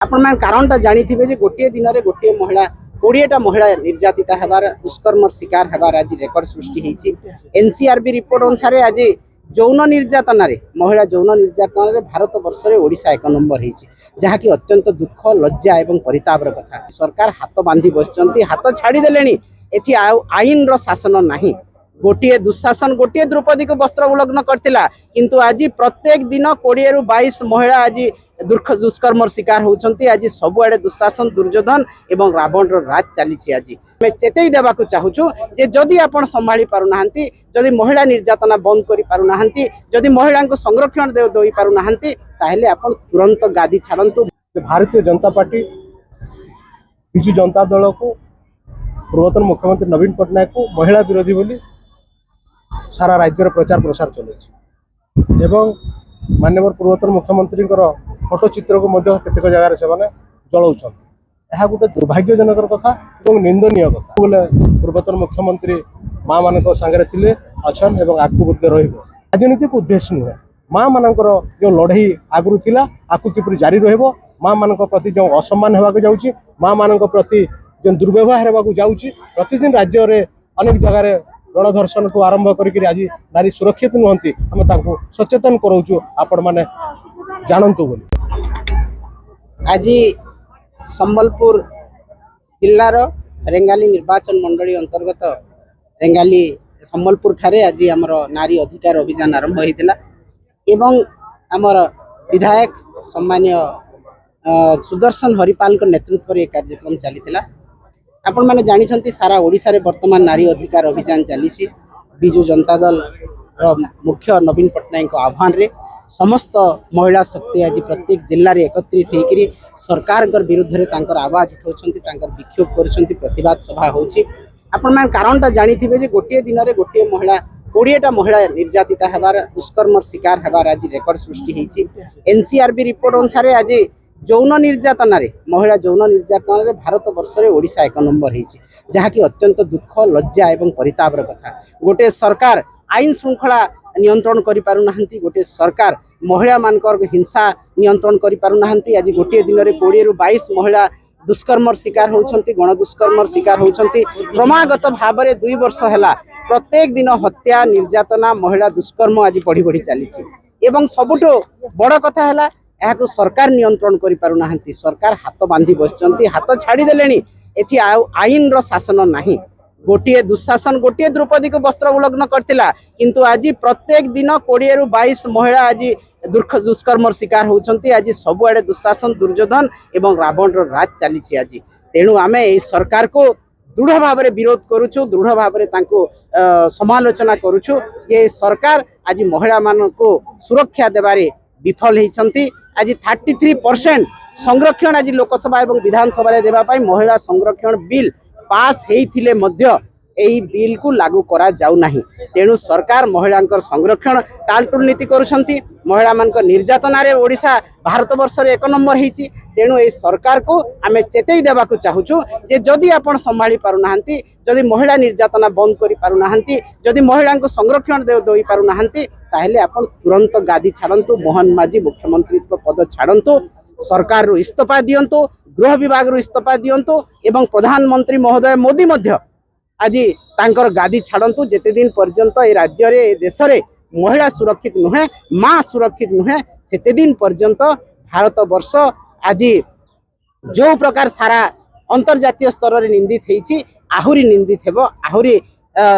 आपण मान कारणटा जानिथिबे जे गोटे दिन रे गोटे महिला 20टा महिला निर्यातिता हेबार दुष्कर्म शिकार हेबार आज रेकर्ड सृष्टि होईछि। एनसीआरबी रिपोर्ट अनुसार आज यौन निर्यातना रे महिला यौन निर्यातना रे भारत वर्ष रे ओडिशा 1 नंबर होईछि, जहा कि अत्यंत दुख लज्जा एवं परितापर कथा। सरकार हाथ बांधी बसचंती, हाथ छाड़ी देलेनी। एथि आईन रो शासन नाही। गोटे दुशासन गोटे द्रौपदी को वस्त्र उल्लंघन करथिला, किंतु आज प्रत्येक दिन 20 रु 22 महिला आज दुष्कर्म शिकार होउछंती। आज सबुआडे दुशासन दुर्योधन एवं रावण रो राज चली। आज मैं चेतई देवा चाहूँ जे जदि आपण संभाली पारु नाहंती, जदि महिला निर्यातना बंद करि पारु नाहंती, जदि महिला को संरक्षण देई पारु नाहंती, ताहेले आपण तुरंत गादी छाड़ंतु। भारतीय जनता पार्टी बिजु जनता दल को पूर्वतन मुख्यमंत्री नवीन पट्टनायक को महिला विरोधी बोली सारा राज्य प्रचार प्रसार चलुछि एवं माननीय पूर्वतन मुख्यमंत्री फोटो चित्र को केतेक जगह से जलाउछन। यह गोटे दुर्भाग्यजनक कथा और निंदनीय कथा। बोले पूर्वतन मुख्यमंत्री माँ मान सागर थे अच्छन एवं आगू राजनीतिक उद्देश्य नुहे। माँ मानकर जो लड़ई आगु थिला आकु किपरि जारी रहिबो, माँ मान प्रति जो असम्मान होगा जाउछि, माँ मान प्रति जो दुर्व्यवहार होगा जाउछि, प्रतिदिन राज्य में अनेक जगह गणधर्षण को आरंभ करके आज नारी सुरक्षित नुहंती। आम ताकू सचेतन कराऊँ आपण मैंने जानतु बोली। आज संबलपुर जिलार रेंगाली निर्वाचन मंडली अंतर्गत रेंगाली संबलपुर ठारे आज आमर नारी अधिकार अभियान आरंभ होता एवं आमर विधायक सम्मान्य सुदर्शन हरिपाल नेतृत्व में कार्यक्रम चली। आपण मैंने जानी सारा ओडिशा रे वर्तमान नारी अधिकार अभियान चली। बिजु जनता दल मुख्य नवीन पट्टनायक आह्वान रे समस्त महिला शक्ति आज प्रत्येक जिले में एकत्रित होकर सरकार विरुद्ध रे तांकर आवाज उठाउछंती, तांकर विक्षोभ करुछंती, प्रतिवाद सभा होउछि। आपण मान कारणटा जानिथिबे जे गोटे दिन रे गोटे महिला 20टा महिला निर्यातिता हेबार दुष्कर्म शिकार हेबार आज रेकर्ड सृष्टि होईछि। एनसीआरबी रिपोर्ट अनुसार आज यौन निर्यातना रे महिला यौन निर्यातना रे भारत वर्ष रे ओडिशा 1 नंबर होईछि, जहा कि अत्यंत दुख लज्जा एवं परितापर कथा। गोटे सरकार आईन श्रृंखला नियंत्रण करि पारु नाहंती, गोटे सरकार महिला मानकर हिंसा नियंत्रण करि पारु नाहंती। आज गोटे दिन रे 20 रु 22 महिला दुष्कर्म शिकार होउछंती, गण दुष्कर्म शिकार होउछंती। क्रमागत भाव में 2 वर्ष हैला प्रत्येक दिन हत्या निर्यातना महिला दुष्कर्म आज बढ़ी बढ़ी चली। एवं सबुठो बड़ कथा हैला यह सरकार नियंत्रण करि पारु नाहंती। सरकार हाथ बांधी बसचंती, हाथ छाड़ी देलेनी। एथि आईन रो शासन नाही। गोटे दुशासन गोटे द्रौपदी को वस्त्र उल्लंघन करथिला, किंतु आज प्रत्येक दिन 20 रु 22 महिला आज दुष्कर्म शिकार होउछंती। आज सबुआडे दुशासन दुर्योधन एवं रावण रो राज चली। आज तेणु आमे ए सरकार को दृढ़ भाव में विरोध करुछु, दृढ़ भाव में तांको समालोचना करुछु। ये सरकार आज महिला मान को सुरक्षा देबारे विफल होइछंती। आज 33% संरक्षण आज लोकसभा एवं विधानसभा रे देबा पाई महिला संरक्षण बिल पास हेइथिले मध्य एही बिल को लागू करा जाउ नाही। तेणु सरकार महिला संरक्षण टालटुल नीति करुछंती। महिला मान निर्यातना रे ओडिशा भारत वर्ष रे 1 नंबर होईछि। तेणु ए सरकार को आमे चेतई देवा चाहूँ जे जदि आपण संभाली पारु नाहंती, जदि महिला निर्यातना बंद करि पारु नाहंती, जदि महिला को संरक्षण देई पारु नाहंती, ताहेले आपण तुरंत गादी छाड़ंतु, मोहन माझी मुख्यमंत्रीत्व पद छाड़ंतु, सरकार रो इस्तीफा दियंतु, गृह विभाग रो इस्तीफा दियंतु एवं प्रधानमंत्री महोदय मोदी मध्य आज तांकर गादी छाड़ंतु। जेते दिन पर्यंत ए राज्य रे देश रे महिला सुरक्षित नुहे, माँ सुरक्षित नुहे, सेते दिन पर्यंत भारत वर्ष आज जो प्रकार सारा अंतर्जातीय स्तर रे निंदित होईछि, आहुरी निंदित हेबो, आहुरी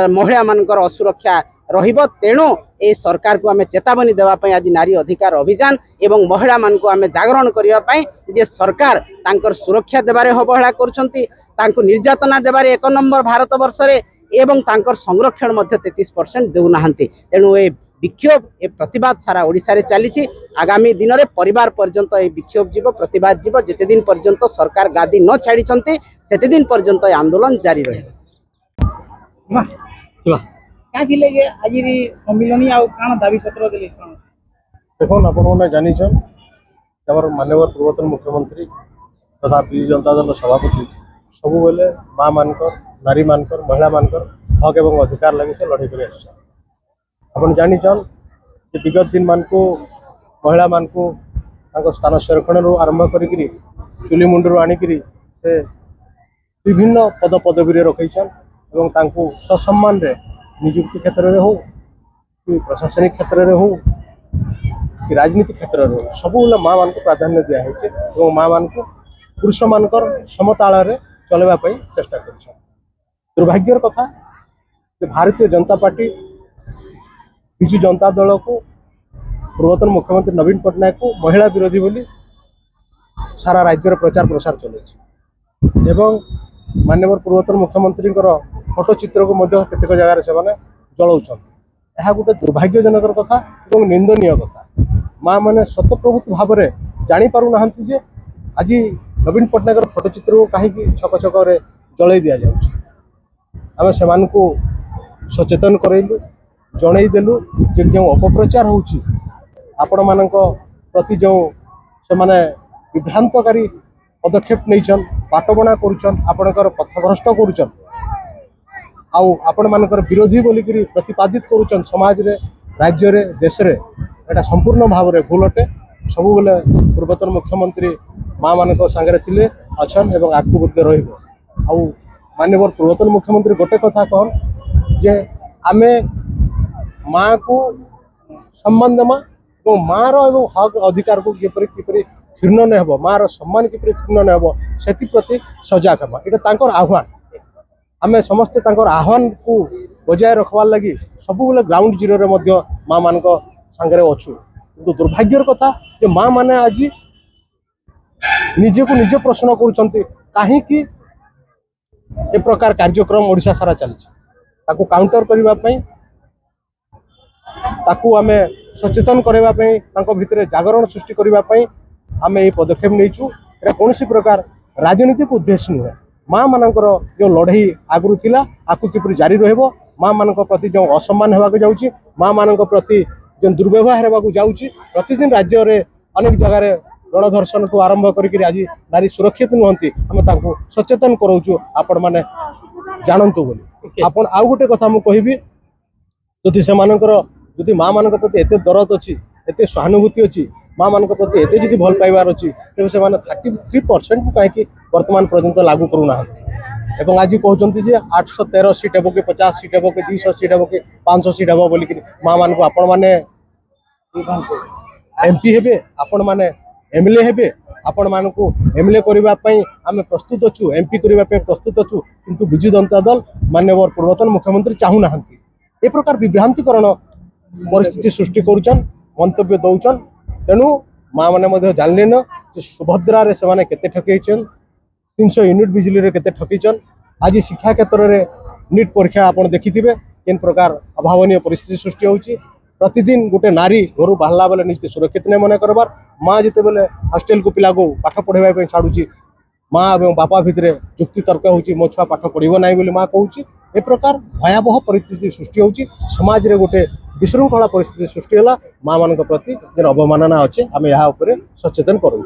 महिला मानकर असुरक्षा रहिबो। तेणु ए सरकार को आमे चेतावनी देवा पई आज नारी अधिकार अभियान एवं महिला मान को आमे जागरण करिया पई जे सरकार तांकर सुरक्षा देबारे अवहेला करुछंती, तांको निर्यातना देबारे 1 नंबर भारत वर्ष रे एवं तांकर संरक्षण मध्य 33% देउ नाहंती। तेणु ए विक्षोभ ए प्रतिवाद सारा ओडिशा रे चली। आगामी दिन में परिवार पर्यंत ए विक्षोभ जीव, प्रतिवाद जीव, जेते दिन पर्यंत सरकार गादी न छाड़ी सेते दिन पर्यंत आंदोलन जारी रहे। क्या थिले जे आज सम्मिलनी आ काना दाबी पत्र देले कोन देखो आपण माने जानिछन हमर माननीय पूर्वतन मुख्यमंत्री तथा बिजु जनता दल सभापति सब बेले माँ मानकर नारी मानकर महिला मानकर हक एवं अधिकार लगे से लड़ाई कर आपण जानिछन जे विगत दिन मान को महिला मान को स्थान संरक्षण आरंभ करी चुली मुंडू आणिकी से विभिन्न पद पदवी रखीछन एवं तांको ससम्मान रे नियुक्ति क्षेत्र में हो कि प्रशासनिक क्षेत्र में हो कि राजनीति क्षेत्र में हो सब माँ मान को प्राधान्य दिया माँ मान को पुरुष मानकर समताल चलवाई चेष्टा कर दुर्भाग्यर कथा कि भारतीय जनता पार्टी विजु जनता दल को पूर्वतन मुख्यमंत्री नवीन पट्टनायक को महिला विरोधी बोली सारा राज्य प्रचार प्रसार चलती एवं माननीय पूर्वतन मुख्यमंत्री फोटो चित्र को केतेक जगार से जलाउछन यह गोटे दुर्भाग्यजनक कथा और निंदनीय कथा माँ मैंने शतप्रभुत भाव में जापार ना जे आज नवीन पट्टनायक फोटो चित्र को कहीं छक छक जल दि जाए से सचेतन करैलु जनईदेलु जे जो अपप्रचार होउछि आपण मानक प्रति जो से माने विभ्रांतकारी पदक्षेप नहींचन बाटबणा करुचन आपणकर पथभ्रष्ट करुचन आउ आपण मानकर विरोधी बोलिकी प्रतिपादित करुचन समाज रे राज्य रे देश रे एटा संपूर्ण भाव रे भूल अटे सबु बेले पूर्वतन मुख्यमंत्री माँ मानक सांगरे थिले अछन एवं आगु बुद्धे रहिबो आउ माननीय पूर्वतन मुख्यमंत्री गोटे कथा कहन जे आमे माँ को सम्मान देमा और माँ रो हक अधिकार को किपरि क्षीर्ण नहीं हम माँ सम्मान किपरि क्षीर्ण नहीं हम से प्रति सजग हवा यहाँ आह्वान आम समस्ते आह्वान को बजाय रखबार लगी सब ग्राउंड जीरो रे मध्य माँ मान सांगे अच्छु किंतु दुर्भाग्यर कथा जे माँ मैंने आज निजे को निजे प्रश्न कहीं ए प्रकार कार्यक्रम ओडिशा सारा चलती काउंटर करने आमे सचेतन करने भितर जागरण सृष्टि करने आम ये पदक्षेप नहीं कौन प्रकार राजनीतिक उद्देश्य नुहे माँ मानकर जो लड़ई आगु थिला आकु किपरि जारी रहिबो माँ मान प्रति जो असम्मान होगा जाऊँगी माँ मान प्रति जो दुर्व्यवहार होगा जाऊँगी प्रतिदिन राज्य में अनेक जगह गणधर्षण को आरंभ करके आज नारी सुरक्षित नुहंती आम सचेतन कराऊँ आपण मैंने जानतु बोली आपण आउ गोटे कथा मु कहबी जदि से जदि माँ मान प्रति एत दरद अच्छी एत सहानुभूति अच्छी माँ मान प्रति एत जी भल पाइबार अच्छी तेज से 33% को कहीं वर्तमान पर्यंत लागू करूना एवं आज कहते जे 813 सीट हे कि 50 सीट हे कि 200 सीट हे कि 500 सीट हे बोलिक माँ मान को आपण मैंने एमपी हे आपण मैंने एमएलए हे आपण मान को एमएलए करने आम प्रस्तुत अच्छु एमपी करने प्रस्तुत अच्छु किंतु विजु जनता दल माननीय पूर्वतन मुख्यमंत्री चाहूना ए प्रकार विभ्रांतिकरण परिस्थिति सृष्टि करुचन मंतव्य दौचन तेणु माँ मैंने जानले न सुभद्रा रे से केते ठकईचन 300 यूनिट बिजली रे केते ठकीचन आज शिक्षा क्षेत्र में नीट परीक्षा आप देखिथिबे केन प्रकार अभावनीय परिस्थिति सृष्टि होची प्रतिदिन गोटे नारी घर बाहला बेले निजे सुरक्षित नहीं मन करबार माँ जिते बेले हॉस्टेल को पिला को पाठ पढ़ाई छाड़ुची माँ और बापा भितर जुक्ति तर्क होची मो छुआ पाठ पढ़िबो नाही बोली माँ कहूची ए प्रकार भयावह परिस्थिति सृष्टि होची समाज रे गोटे विशृंखला परिस्थिति सृष्टि होला माँ मान प्रति जो अवमानना अच्छे आम यहाँ सचेतन करूँ।